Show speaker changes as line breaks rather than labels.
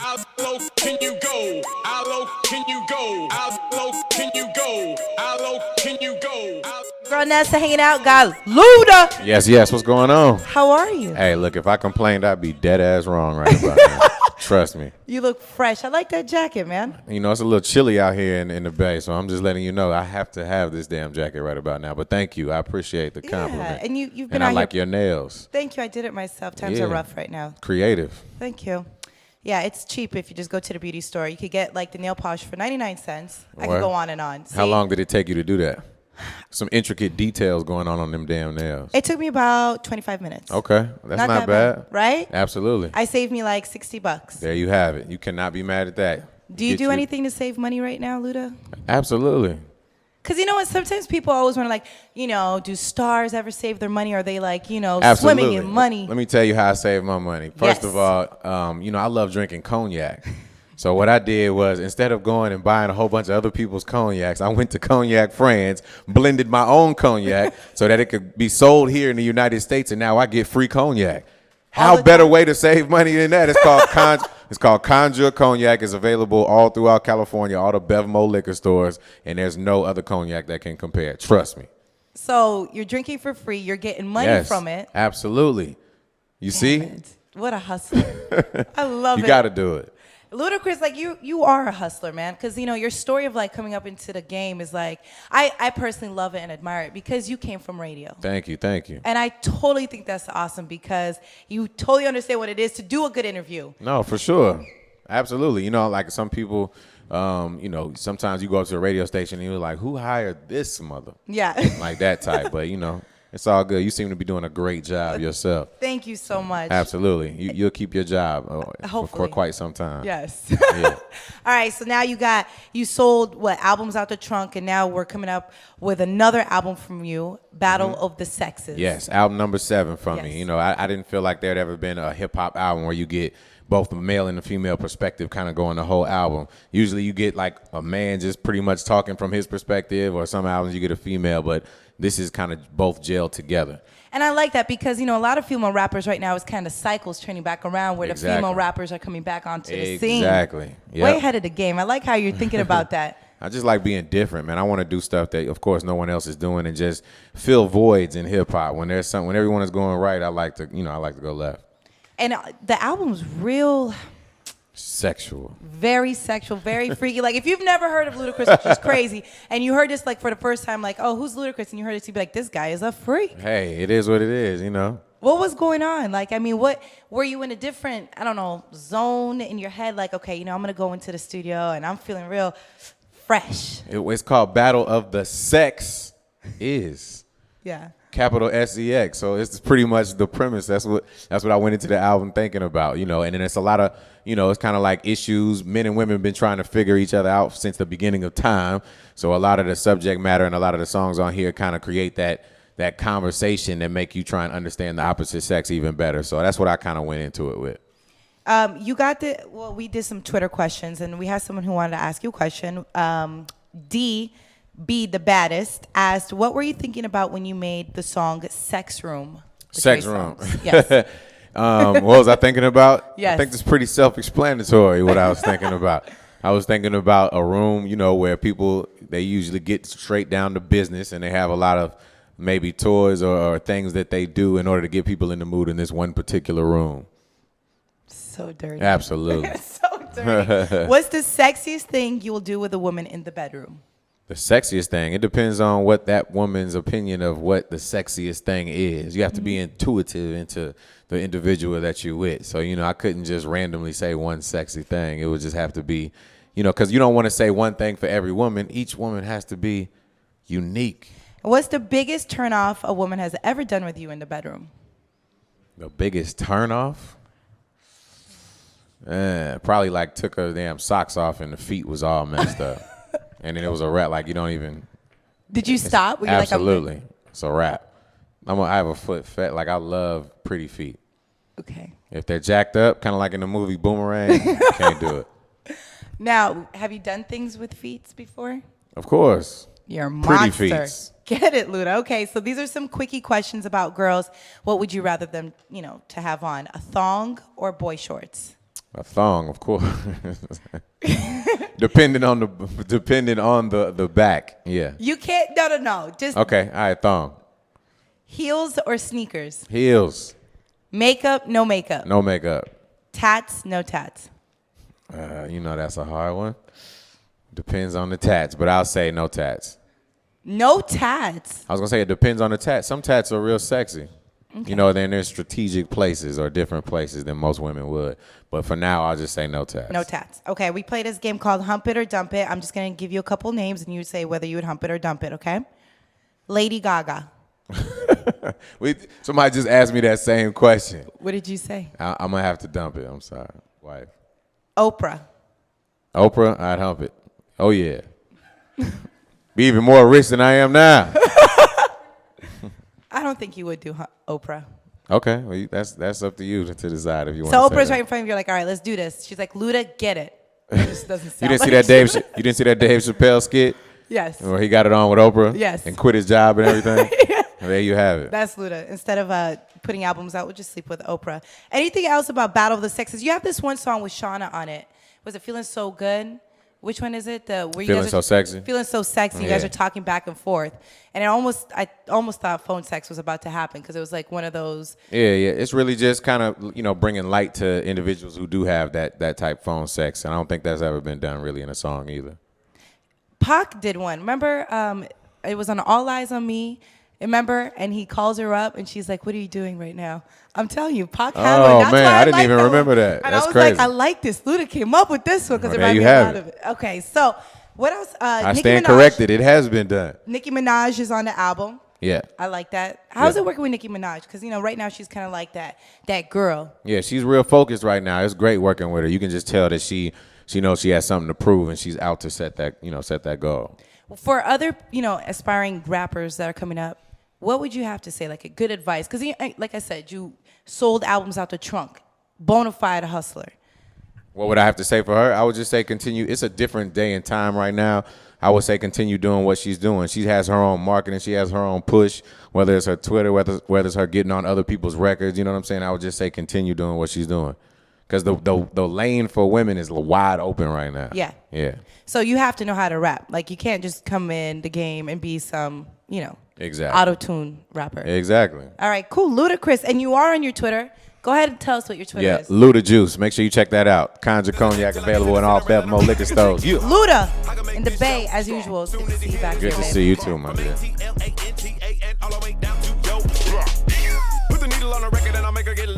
How low can you go? How low can you go? How low can you go? How low can you go?
Girl Nessa hanging out, got Luda.
Yes, what's going on?
How are you?
Hey, look, if I complained, I'd be dead ass wrong right about now. Trust me.
You look fresh. I like that jacket, man.
You know, it's a little chilly out here in the Bay, so I'm just letting you know I have to have this damn jacket right about now. But thank you. I appreciate the compliment.
Yeah, and you've been
and
out
I like
here.
your nails.
Thank you. I did it myself. Times are rough right now.
Creative.
Thank you. Yeah, it's cheap if you just go to the beauty store. You could get like the nail polish for 99 cents. I could go on and on. See?
How long did it take you to do that? Some intricate details going on them damn nails.
It took me about 25 minutes.
Okay, that's not bad.
Right?
Absolutely.
I saved me like $60.
There you have it. You cannot be mad at that.
Do you do anything to save money right now, Luda?
Absolutely.
Because you know what? Sometimes people always want to like, do stars ever save their money? Or are they like,
Absolutely.
swimming in money?
Let me tell you how I save my money. First of all, I love drinking cognac. So what I did was, instead of going and buying a whole bunch of other people's cognacs, I went to Cognac France, blended my own cognac so that it could be sold here in the United States, and now I get free cognac. How better way to save money than that? It's called Conjure Cognac. It's available all throughout California, all the Bevmo liquor stores, and there's no other cognac that can compare. Trust me.
So you're drinking for free. You're getting money from it.
Absolutely. You see?
What a hustler. I love it.
You got to do it.
Ludacris, like you are a hustler, man. Because your story of like coming up into the game is like I personally love it and admire it because you came from radio.
Thank you.
And I totally think that's awesome because you totally understand what it is to do a good interview.
No, for sure, absolutely. Like some people, sometimes you go up to a radio station and you're like, who hired this mother?
Yeah,
like that type. But it's all good. You seem to be doing a great job yourself.
Thank you so much.
Absolutely. You'll keep your job for quite some time.
Yes.
Yeah.
All right. So now you sold albums out the trunk, and now we're coming up with another album from you, Battle of the Sexes.
Yes, album number 7 from me. I didn't feel like there'd ever been a hip hop album where you get both the male and the female perspective kind of going the whole album. Usually you get like a man just pretty much talking from his perspective, or some albums you get a female, but this is kind of both gelled together.
And I like that because, a lot of female rappers right now is kind of cycles turning back around where the female rappers are coming back onto the scene.
Exactly. Yep.
Way ahead of the game. I like how you're thinking about that.
I just like being different, man. I want to do stuff that, of course, no one else is doing, and just fill voids in hip hop. When everyone is going right, I like to go left.
And the album's real
sexual,
very freaky. Like if you've never heard of Ludacris, which is crazy, and you heard this like for the first time, like, oh, who's Ludacris? And you heard it, you'd be like, this guy is a freak.
Hey, it is what it is,
What was going on? Like, what were you in a different, zone in your head? Like, okay, I'm gonna go into the studio and I'm feeling real fresh.
It's called Battle of the Sex is.
Yeah.
Capital SEX. So it's pretty much the premise. That's what I went into the album thinking about, and then it's a lot of, it's kind of like issues men and women have been trying to figure each other out since the beginning of time. So a lot of the subject matter and a lot of the songs on here kind of create that conversation that make you try and understand the opposite sex even better. So that's what I kind of went into it with.
We did some Twitter questions, and we had someone who wanted to ask you a question. Be the baddest asked, what were you thinking about when you made the song Sex Room?
Sex Room.
Yes.
What was I thinking about?
Yes.
I think it's pretty self-explanatory what I was thinking about. I was thinking about a room, where people, they usually get straight down to business, and they have a lot of maybe toys or things that they do in order to get people in the mood in this one particular room.
So dirty.
Absolutely.
So dirty. What's the sexiest thing you will do with a woman in the bedroom?
The sexiest thing, it depends on what that woman's opinion of what the sexiest thing is. You have to be intuitive into the individual that you're with. So, I couldn't just randomly say one sexy thing. It would just have to be, because you don't want to say one thing for every woman. Each woman has to be unique.
What's the biggest turnoff a woman has ever done with you in the bedroom?
The biggest turnoff? Probably like took her damn socks off and the feet was all messed up. And then it was a wrap. Like, you don't even.
Did you stop? Were you
absolutely. It's a wrap. I have a foot fat. Like, I love pretty feet.
Okay.
If they're jacked up, kind of like in the movie Boomerang, can't do it.
Now, have you done things with feet before?
Of course.
You're a monster.
Pretty feet.
Get it, Luda. Okay, so these are some quickie questions about girls. What would you rather them, to have on? A thong or boy shorts?
A thong, of course. Depending on the back. Yeah.
You can't. No. Just
Okay. All right. Thong.
heels or sneakers.
Heels.
Makeup, no makeup.
No makeup.
Tats, no tats.
That's a hard one. Depends on the tats, but I'll say no tats.
No tats.
I was gonna say it depends on the tats. Some tats are real sexy. Okay. They're in their strategic places or different places than most women would. But for now, I'll just say no tats.
No tats. Okay, we play this game called Hump It or Dump It. I'm just going to give you a couple names, and you say whether you would hump it or dump it, okay? Lady Gaga.
Somebody just asked me that same question.
What did you say?
I'm going to have to dump it. I'm sorry, wife.
Oprah.
Oprah, I'd hump it. Oh, yeah. Be even more rich than I am now.
I don't think you would do Oprah.
Okay, well, that's up to you to decide if you want
So
to.
Oprah's right in front of you. You're like, all right, let's do this. She's like, Luda, get it. It just doesn't sound
You didn't
like
you didn't see that Dave Chappelle skit?
Yes.
Where he got it on with Oprah?
Yes.
And quit his job and everything?
Yeah.
And there you have it.
That's Luda. Instead of putting albums out, we'll just sleep with Oprah. Anything else about Battle of the Sexes? You have this one song with Shauna on it. Was it Feeling So Good? Which one is it? Where you
Feeling
guys
So Sexy?
Feeling So Sexy. You guys are talking back and forth. And I almost thought phone sex was about to happen because it was like one of those.
Yeah. It's really just kind of, bringing light to individuals who do have that type phone sex. And I don't think that's ever been done really in a song either.
Pac did one. Remember? It was on All Eyes on Me. Remember? And he calls her up and she's like, what are you doing right now? I'm telling you, Pac had one. That's
man,
why
I didn't even remember that.
And
That's
I was
crazy.
like, I like this. Luda came up with this one because it
there
reminded
you
me a
have
lot
it.
of it. Okay, so what else?
I
Nicki
stand
Minaj.
corrected. It has been done.
Nicki Minaj is on the album.
Yeah.
I like that. How's it working with Nicki Minaj? Because, right now she's kind of like that girl.
Yeah, she's real focused right now. It's great working with her. You can just tell that she knows she has something to prove and she's out to set that goal.
For other, aspiring rappers that are coming up, what would you have to say, like a good advice? Because, like I said, you sold albums out the trunk, bona fide hustler.
What would I have to say for her? I would just say continue. It's a different day and time right now. I would say continue doing what she's doing. She has her own marketing. She has her own push, whether it's her Twitter, whether it's her getting on other people's records. You know what I'm saying? I would just say continue doing what she's doing. Because the lane for women is wide open right now.
Yeah.
Yeah.
So you have to know how to rap. Like, you can't just come in the game and be some,
Exactly.
auto-tune rapper.
Exactly.
All right, cool. Ludacris. And you are on your Twitter. Go ahead and tell us what your Twitter is.
Luda Juice. Make sure you check that out. Conjure Cognac available in all Bevmo liquor stores.
Luda in the Bay, as usual. It's good to see you back
Good
here,
to
baby.
see you too, my dear.